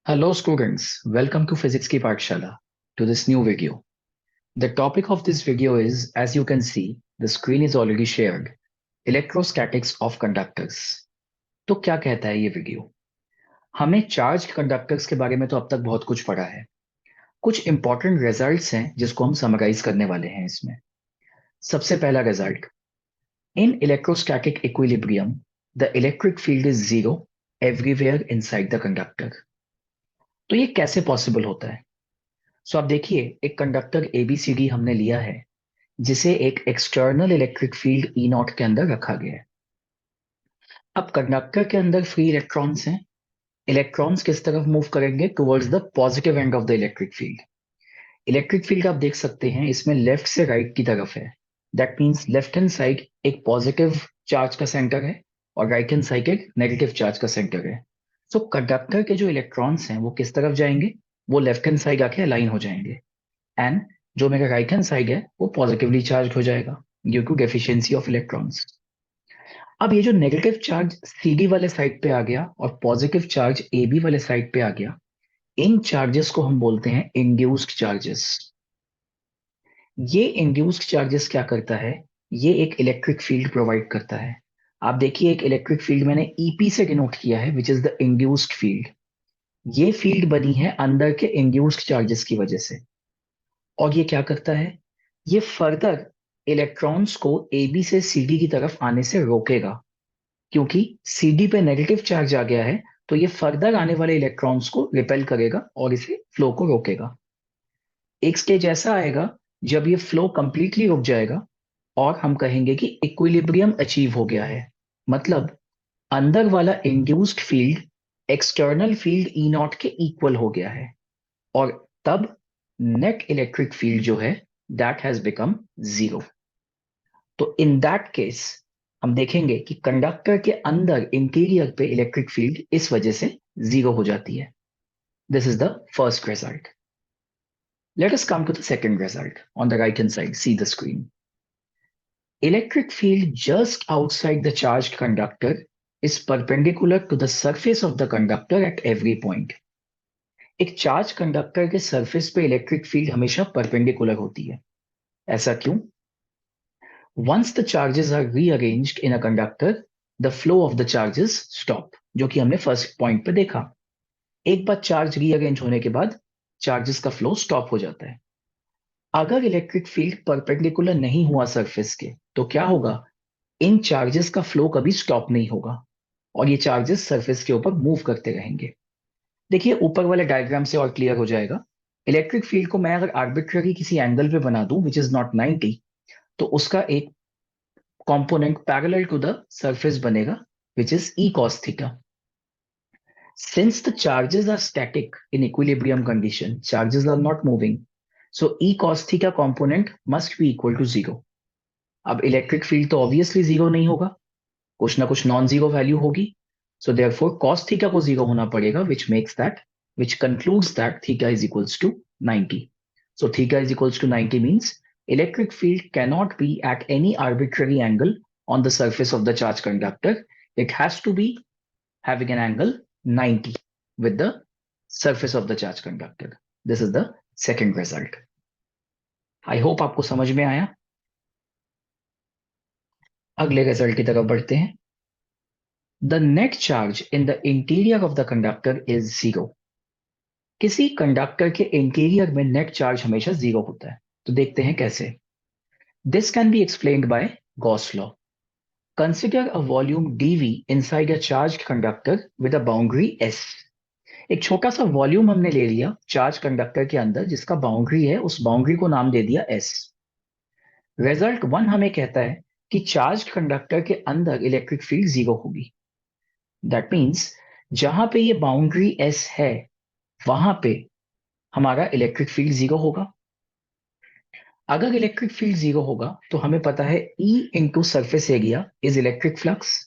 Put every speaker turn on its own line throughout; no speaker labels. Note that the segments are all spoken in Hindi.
Hello students, welcome to Physics Ki Pathshala, to this new video. The topic of this video is, as you can see, the screen is already shared, electrostatics of conductors. तो क्या कहता है ये वीडियो? हमें चार्ज कंडक्टर्स के बारे में तो अब तक बहुत कुछ पढ़ा है. कुछ इंपॉर्टेंट रिजल्ट्स हैं जिसको हम समराइज करने वाले हैं इसमें. सबसे पहला result, in electrostatic equilibrium the electric field is zero everywhere inside the conductor. तो ये कैसे पॉसिबल होता है? सो आप देखिए, एक कंडक्टर एबीसीडी हमने लिया है जिसे एक external electric field E not के अंदर रखा गया है. अब कंडक्टर के अंदर फ्री इलेक्ट्रॉन्स हैं. इलेक्ट्रॉन्स किस तरफ मूव करेंगे? Towards the positive end of the electric field. Electric field आप देख सकते हैं इसमें लेफ्ट से राइट की तरफ है. That means left hand side एक पॉजिटिव चार्ज का सेंटर है और राइट हैंड साइड एक नेगेटिव चार्ज का सेंटर है. सो कंडक्टर के जो इलेक्ट्रॉन्स हैं वो किस तरफ जाएंगे? वो लेफ्ट हैंड साइड आके अलाइन हो जाएंगे. एंड जो मेरा राइट हैंड साइड है वो पॉजिटिवली चार्ज हो जाएगा due to deficiency of electrons. अब ये जो नेगेटिव चार्ज सीडी वाले साइड पे आ गया और पॉजिटिव चार्ज एबी वाले साइड पे आ गया, इन चार्जेस को हम बोलते हैं इंड्यूस्ड चार्जेस. ये इंड्यूस्ड चार्जेस क्या करता है? ये एक इलेक्ट्रिक फील्ड प्रोवाइड करता है. आप देखिए, एक इलेक्ट्रिक फील्ड मैंने ईपी से डिनोट किया है which is the induced field. ये फील्ड बनी है अंदर के इंड्यूस्ड चार्जेस की वजह से. और ये क्या करता है? ये फर्दर इलेक्ट्रॉन्स को एबी से सीडी की तरफ आने से रोकेगा. क्योंकि सीडी पे नेगेटिव चार्ज आ गया है तो ये फर्दर आने वाले इलेक्ट्रॉन्स को रिपेल करेगा और इसे फ्लो को रोकेगा. एक स्टेज ऐसा आएगा जब ये फ्लो कंप्लीटली रुक जाएगा और हम कहेंगे कि इक्विलिब्रियम अचीव हो गया है. मतलब अंदर वाला induced field external field E not के इक्वल हो गया है. और तब नेट इलेक्ट्रिक फील्ड जो है दैट हैज बिकम जीरो. तो इन दैट केस हम देखेंगे कि कंडक्टर के अंदर इंटीरियर पे इलेक्ट्रिक फील्ड इस वजह से जीरो हो जाती है. This is the first result. Let us come to the second result. On the right hand side see the screen. Electric field just outside the charged conductor is perpendicular to the surface of the conductor at every point. एक चार्ज कंडक्टर के सरफेस पे इलेक्ट्रिक फील्ड हमेशा परपेंडिकुलर होती है. ऐसा क्यों? Once the charges are rearranged in a conductor, the flow of the charges stop, जो कि हमने फर्स्ट पॉइंट पे देखा. एक बार चार्ज रीअरेंज होने के बाद चार्जेस का फ्लो स्टॉप हो जाता है. अगर इलेक्ट्रिक फील्ड परपेंडिकुलर नहीं हुआ सरफेस के तो क्या होगा? इन चार्जेस का फ्लो कभी स्टॉप नहीं होगा और ये चार्जेस सरफेस के ऊपर मूव करते रहेंगे. देखिए, ऊपर वाले डायग्राम से और क्लियर हो जाएगा. इलेक्ट्रिक फील्ड को मैं अगर आर्बिट्ररी किसी एंगल पे बना दूं विच इज नॉट 90, तो उसका एक component parallel to the surface banega, which is e cos theta. Since the charges are static in equilibrium condition, charges are not moving, so e cos theta component must be equal to zero. अब इलेक्ट्रिक फील्ड तो ऑब्वियसली जीरो नहीं होगा, कुछ ना कुछ नॉन जीरो वैल्यू होगी. सो देयरफॉर cos थीटा को जीरो होना पड़ेगा, which concludes that theta is equals to 90. So theta is equals to 90 means electric field cannot be at any arbitrary angle on the surface of the charged conductor. It has to be having an angle 90 with the surface of the charged conductor. This is the second result. I hope आपको समझ में आया. अगले रिजल्ट की तरफ बढ़ते हैं. The net charge in the interior of the conductor is zero. किसी कंडक्टर के इंटीरियर में नेट चार्ज हमेशा जीरो होता है. तो देखते हैं कैसे. This can be explained bye Gauss law. Consider a volume dv inside a charged conductor with a boundary s. एक छोटा सा वॉल्यूम हमने ले लिया चार्ज कंडक्टर के अंदर जिसका बाउंड्री है, उस बाउंड्री को नाम दे दिया s. रिजल्ट वन हमें कहता है कि चार्ज कंडक्टर के अंदर इलेक्ट्रिक फील्ड जीरो होगी. दैट मीन्स जहां पे ये बाउंड्री s है वहां पे हमारा इलेक्ट्रिक फील्ड जीरो होगा. अगर इलेक्ट्रिक फील्ड जीरो होगा तो हमें पता है E into surface area is electric flux.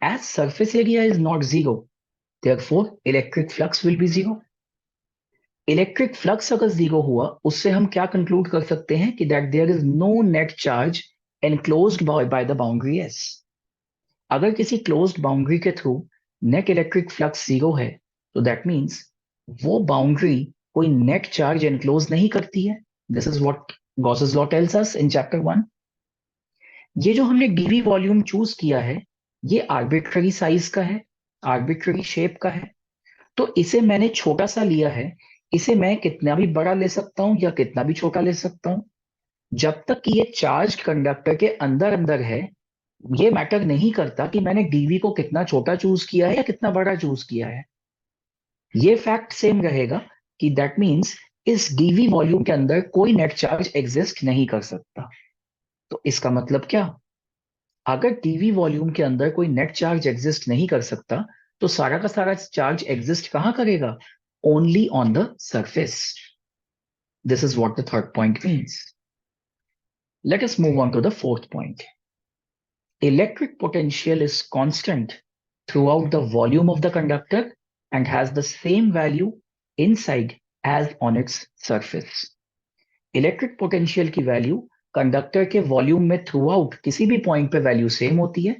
As surface area is not zero, therefore electric flux will be zero. Electric flux अगर जीरो हुआ उससे हम क्या कंक्लूड कर सकते हैं कि that there is no net charge enclosed by the boundary S. अगर किसी क्लोज्ड बाउंड्री के through net electric flux zero है तो दैट मीन्स वो बाउंड्री कोई नेट चार्ज एनक्लोज नहीं करती है. This is what Gauss's law tells us in chapter 1. ये जो हमने डीवी वॉल्यूम चूज किया है, ये आर्बिट्ररी साइज का है, आर्बिट्ररी शेप का है. तो इसे मैंने छोटा सा लिया है. इसे मैं कितना भी बड़ा ले सकता हूं या कितना भी छोटा ले सकता हूं. जब तक कि ये चार्ज कंडक्टर के अंदर अंदर है, ये मैटर नहीं करता कि मैंने डीवी को कितना छोटा चूज किया है या कितना बड़ा चूज किया है. ये फैक्ट सेम रहेगा कि दैट मीन्स इस डीवी वॉल्यूम के अंदर कोई नेट चार्ज एग्जिस्ट नहीं कर सकता. तो इसका मतलब क्या? अगर डीवी वॉल्यूम के अंदर कोई नेट चार्ज एग्जिस्ट नहीं कर सकता, तो सारा का सारा चार्ज एग्जिस्ट कहां करेगा? Only on the surface. This is what the third point means. Let us move on to the fourth point. Electric potential is constant throughout the volume of the conductor and has the same value inside as on its surface. Electric potential की वैल्यू कंडक्टर के वॉल्यूम में थ्रू आउट किसी भी पॉइंट पे वैल्यू सेम होती है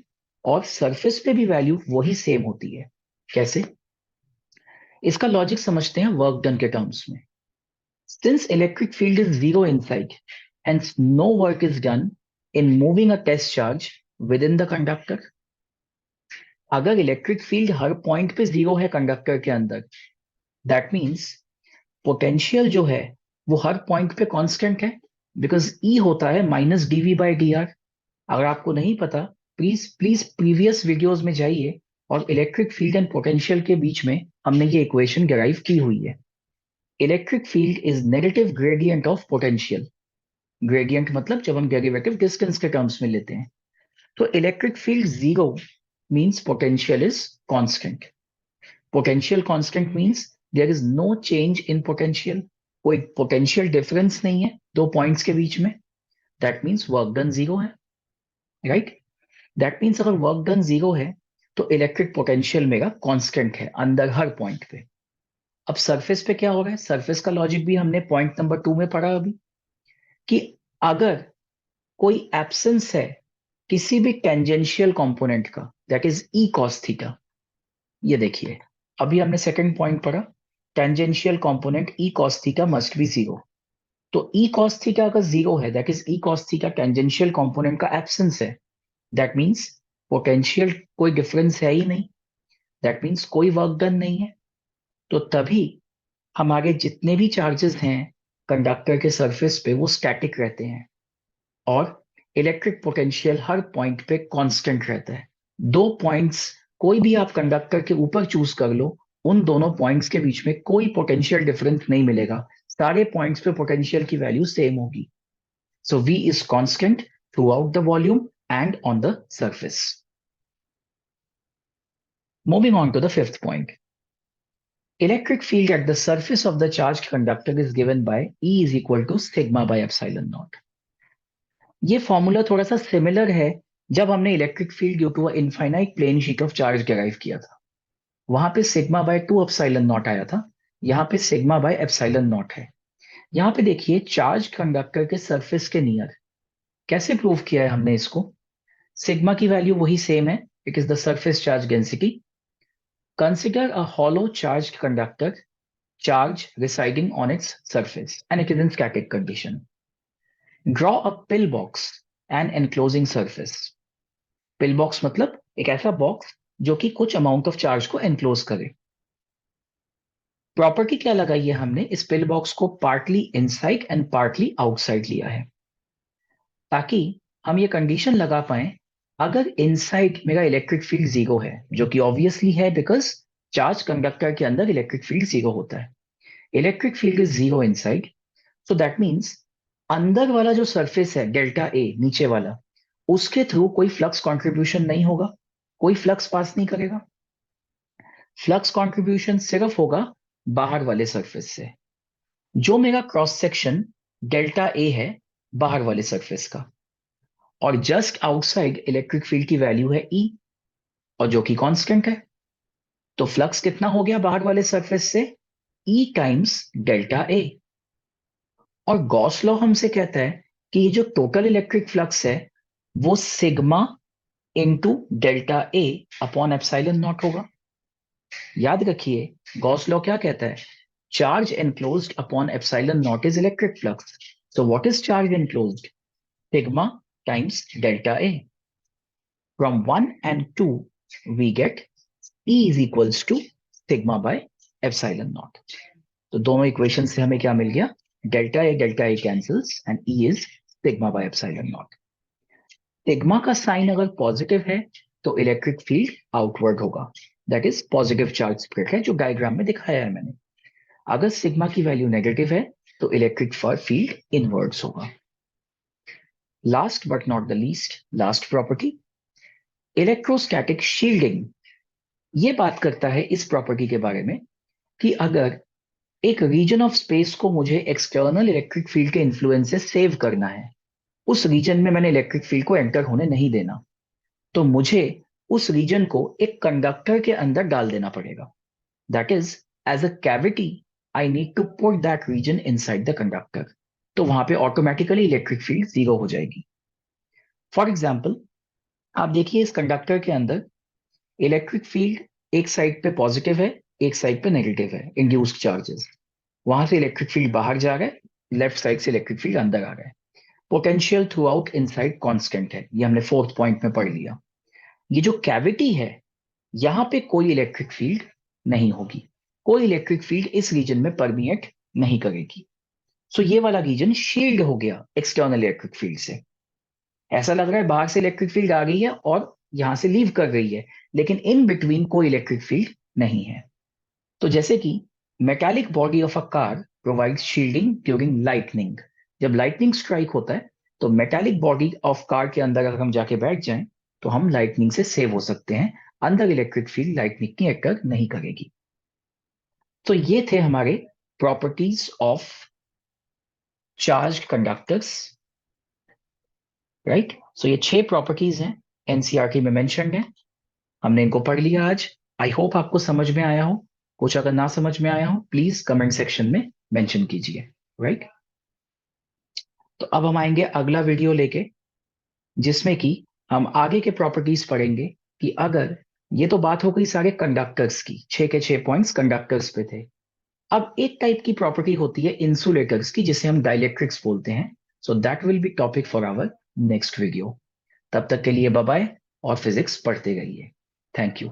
और सरफेस पे भी वैल्यू वही सेम होती है. कैसे? इसका लॉजिक समझते हैं वर्क डन के टर्म्स में. Since electric field is zero inside, hence no work is done in moving a test charge within the conductor. अगर इलेक्ट्रिक फील्ड हर पॉइंट पे जीरो है कंडक्टर के अंदर, दैट मीन्स पोटेंशियल जो है वो हर पॉइंट पे कांस्टेंट है, बिकॉज ई होता है minus dV by d r. अगर आपको नहीं पता, प्लीज प्लीज प्रीवियस वीडियोस में जाइए और इलेक्ट्रिक फील्ड एंड पोटेंशियल के बीच में हमने ये इक्वेशन डिराइव की हुई है. Electric field is negative gradient of potential. Gradient मतलब जब हम डेरिवेटिव डिस्टेंस के टर्म्स में लेते हैं. तो electric field zero means potential is constant. Potential constant means there is no change in potential. कोई पोटेंशियल डिफरेंस नहीं है दो पॉइंट्स के बीच में. That means work done zero है. राइट? दैट मीन्स अगर वर्क डन जीरो है तो इलेक्ट्रिक पोटेंशियल मेरा कांस्टेंट है अंदर हर पॉइंट पे. अब सरफेस पे क्या हो रहा है? सरफेस का लॉजिक भी हमने पॉइंट नंबर 2 में पढ़ा अभी, कि अगर कोई एब्सेंस है किसी भी टेंजेंशियल कंपोनेंट का, that is E cos theta. ये देखिए, अभी हमने सेकंड पॉइंट पढ़ा, tangential component E cos theta must be zero. तो ई कॉस थीटा अगर जीरो है, that is E cos theta tangential component का एब्सेंस है. दैट मीन्स पोटेंशियल कोई डिफरेंस है ही नहीं. दैट मीन्स कोई वर्क डन नहीं है. तो तभी हमारे जितने भी चार्जेस हैं कंडक्टर के सरफेस पे वो स्टैटिक रहते हैं और इलेक्ट्रिक पोटेंशियल हर पॉइंट पे कांस्टेंट रहता है. दो पॉइंट्स कोई भी आप कंडक्टर के ऊपर चूज कर लो, उन दोनों पॉइंट्स के बीच में कोई पोटेंशियल डिफरेंस नहीं मिलेगा. सारे पॉइंट्स पे पोटेंशियल की वैल्यू सेम होगी. सो V is constant through out the volume and on the surface. Moving on to the fifth point. Electric field at the surface of the charged conductor is given by E is equal to sigma by epsilon naught. ये फॉर्मूला थोड़ा सा सिमिलर है जब हमने electric field due to infinite plane sheet of charge derive किया था. वहां पे सिग्मा बाय 2 एप्सिलॉन नॉट आया था. यहाँ पे सिग्मा बाय एप्सिलॉन नॉट है. यहाँ पे देखिए चार्ज कंडक्टर के सरफेस के नियर. कैसे प्रूव किया है हमने इसको? सिग्मा की वैल्यू वही सेम है, it is the surface charge density. Consider a hollow charge conductor, charge residing on its surface and it is in static condition. Draw a pillbox and enclosing surface. Pillbox मतलब एक ऐसा बॉक्स जो कि कुछ अमाउंट ऑफ चार्ज को एनक्लोज करे. प्रॉपर्टी क्या लगाई है हमने? इस पिल बॉक्स को partly inside and partly outside लिया है ताकि हम ये कंडीशन लगा पाए अगर इनसाइड मेरा इलेक्ट्रिक फील्ड जीरो है, जो कि ऑब्वियसली है बिकॉज चार्ज कंडक्टर के अंदर इलेक्ट्रिक फील्ड जीरो होता है. Electric field is zero inside, so that means अंदर वाला जो सरफेस है डेल्टा ए नीचे वाला, उसके थ्रू कोई फ्लक्स कंट्रीब्यूशन नहीं होगा, कोई फ्लक्स पास नहीं करेगा. फ्लक्स कंट्रीब्यूशन सिर्फ होगा बाहर वाले सरफेस से. जो मेरा क्रॉस सेक्शन डेल्टा ए है बाहर वाले सरफेस का, और जस्ट आउटसाइड इलेक्ट्रिक फील्ड की वैल्यू है ई, और जो कि कांस्टेंट है. तो फ्लक्स कितना हो गया बाहर वाले सरफेस से? ई टाइम्स डेल्टा ए. और गॉस लॉ हमसे कहता है कि ये जो टोटल इलेक्ट्रिक फ्लक्स है वो sigma into delta A upon epsilon not होगा. याद रखिए गॉस लॉ क्या कहता है, charge enclosed upon epsilon not is electric flux. So what is charge enclosed? Sigma times delta A. From 1 and 2 we get E is equals to sigma by epsilon naught. तो दोनों इक्वेशन से हमें क्या मिल गया, delta A cancels and E is sigma by epsilon not. Sigma का साइन अगर पॉजिटिव है तो इलेक्ट्रिक फील्ड आउटवर्ड होगा, that is positive charge spread है जो डायग्राम में दिखाया है मैंने. अगर सिग्मा की वैल्यू नेगेटिव है तो इलेक्ट्रिक फील्ड इनवर्ड्स होगा. Last but not the least, last property, electrostatic shielding. ये बात करता है इस प्रॉपर्टी के बारे में कि अगर एक रीजन ऑफ स्पेस को मुझे एक्सटर्नल इलेक्ट्रिक फील्ड के इन्फ्लुएंस से सेव करना है, उस रीजन में मैंने इलेक्ट्रिक फील्ड को एंटर होने नहीं देना, तो मुझे उस रीजन को एक कंडक्टर के अंदर डाल देना पड़ेगा. That is, as a cavity I need to put that region inside the conductor. तो वहां पे ऑटोमेटिकली इलेक्ट्रिक फील्ड जीरो हो जाएगी. फॉर एग्जाम्पल, आप देखिए इस कंडक्टर के अंदर इलेक्ट्रिक फील्ड एक साइड पे पॉजिटिव है, एक साइड पे नेगेटिव है, इंड्यूस्ड चार्जेस. वहां से इलेक्ट्रिक फील्ड बाहर जा रहा है, लेफ्ट साइड से इलेक्ट्रिक फील्ड अंदर आ रहा है. Potential through out inside constant है, ये हमने फोर्थ पॉइंट में पढ़ लिया. ये जो कैविटी है, यहां पे कोई इलेक्ट्रिक फील्ड नहीं होगी, कोई इलेक्ट्रिक फील्ड इस रीजन में परमिएट नहीं करेगी. सो ये वाला रीजन शील्ड हो गया एक्सटर्नल इलेक्ट्रिक फील्ड से. ऐसा लग रहा है बाहर से इलेक्ट्रिक फील्ड आ गई है और यहां से लीव कर रही है, लेकिन इन बिटवीन कोई इलेक्ट्रिक फील्ड नहीं है. तो जैसे कि metallic body of a car provides shielding during lightning. जब लाइटनिंग स्ट्राइक होता है तो मेटालिक बॉडी ऑफ कार के अंदर अगर हम जाके बैठ जाएं तो हम लाइटनिंग से सेव हो सकते हैं. अंदर इलेक्ट्रिक फील्ड लाइटनिंग की अटैक नहीं करेगी. तो ये थे हमारे properties of charge conductors. Right, so ये 6 प्रॉपर्टीज हैं, एनसीईआरटी में मेंशन्ड है, हमने इनको पढ़ लिया आज. आई होप आपको समझ में आया हो. कुछ अगर ना समझ में आया हो प्लीज कमेंट सेक्शन में मेंशन कीजिए. राइट, तो अब हम आएंगे अगला वीडियो लेके, जिसमें कि हम आगे के प्रॉपर्टीज पढ़ेंगे. कि अगर, ये तो बात हो गई सारे कंडक्टर्स की, 6 के 6 पॉइंट्स कंडक्टर्स पे थे. अब एक टाइप की प्रॉपर्टी होती है इंसुलेटर्स की, जिसे हम डाइलेक्ट्रिक्स बोलते हैं. So that will be topic for our next video. तब तक के लिए बाय बाय, और फिजिक्स पढ़ते रहिए. Thank you.